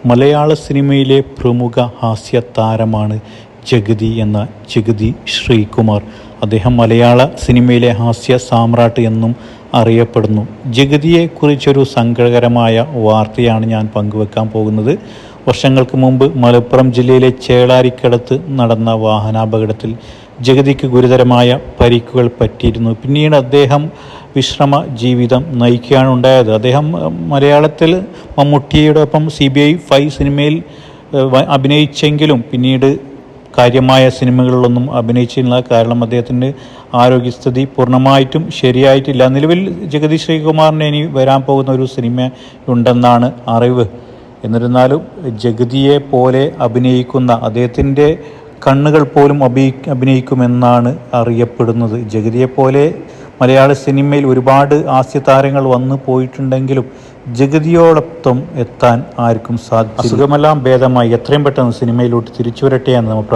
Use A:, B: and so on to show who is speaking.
A: മലയാള സിനിമയിലെ പ്രമുഖ ഹാസ്യ താരമാണ് ജഗതി ശ്രീകുമാർ. അദ്ദേഹം മലയാള സിനിമയിലെ ഹാസ്യ സാമ്രാട്ട് എന്നും അറിയപ്പെടുന്നു. ജഗതിയെക്കുറിച്ചൊരു സങ്കടകരമായ വാർത്തയാണ് ഞാൻ പങ്കുവെക്കാൻ പോകുന്നത്. വർഷങ്ങൾക്ക് മുമ്പ് മലപ്പുറം ജില്ലയിലെ ചേളാരിക്കടുത്ത് നടന്ന വാഹനാപകടത്തിൽ ജഗതിക്ക് ഗുരുതരമായ പരിക്കുകൾ പറ്റിയിരുന്നു. പിന്നീട് അദ്ദേഹം വിശ്രമ ജീവിതം നയിക്കുകയാണ് ഉണ്ടായത്. അദ്ദേഹം മലയാളത്തിൽ മമ്മൂട്ടിയോടൊപ്പം CBI 5 സിനിമയിൽ അഭിനയിച്ചെങ്കിലും പിന്നീട് കാര്യമായ സിനിമകളിലൊന്നും അഭിനയിച്ചില്ല. കാരണം അദ്ദേഹത്തിൻ്റെ ആരോഗ്യസ്ഥിതി പൂർണ്ണമായിട്ടും ശരിയായിട്ടില്ല. നിലവിൽ ജഗതി ശ്രീകുമാറിന് ഇനി വരാൻ പോകുന്ന ഒരു സിനിമ ഉണ്ടെന്നാണ് അറിവ്. എന്നിരുന്നാലും ജഗതിയെ പോലെ അഭിനയിക്കുന്ന അദ്ദേഹത്തിൻ്റെ കണ്ണുകൾ പോലും അഭിനയിക്കുമെന്നാണ് അറിയപ്പെടുന്നത്. ജഗതിയെപ്പോലെ മലയാള സിനിമയിൽ ഒരുപാട് ഹാസ്യതാരങ്ങൾ വന്നു പോയിട്ടുണ്ടെങ്കിലും ജഗതിയോടൊപ്പം എത്താൻ ആർക്കും സാധിക്കും. അസുഖമെല്ലാം ഭേദമായി എത്രയും പെട്ടെന്ന് സിനിമയിലോട്ട് തിരിച്ചു വരട്ടെ എന്ന് നമ്മൾ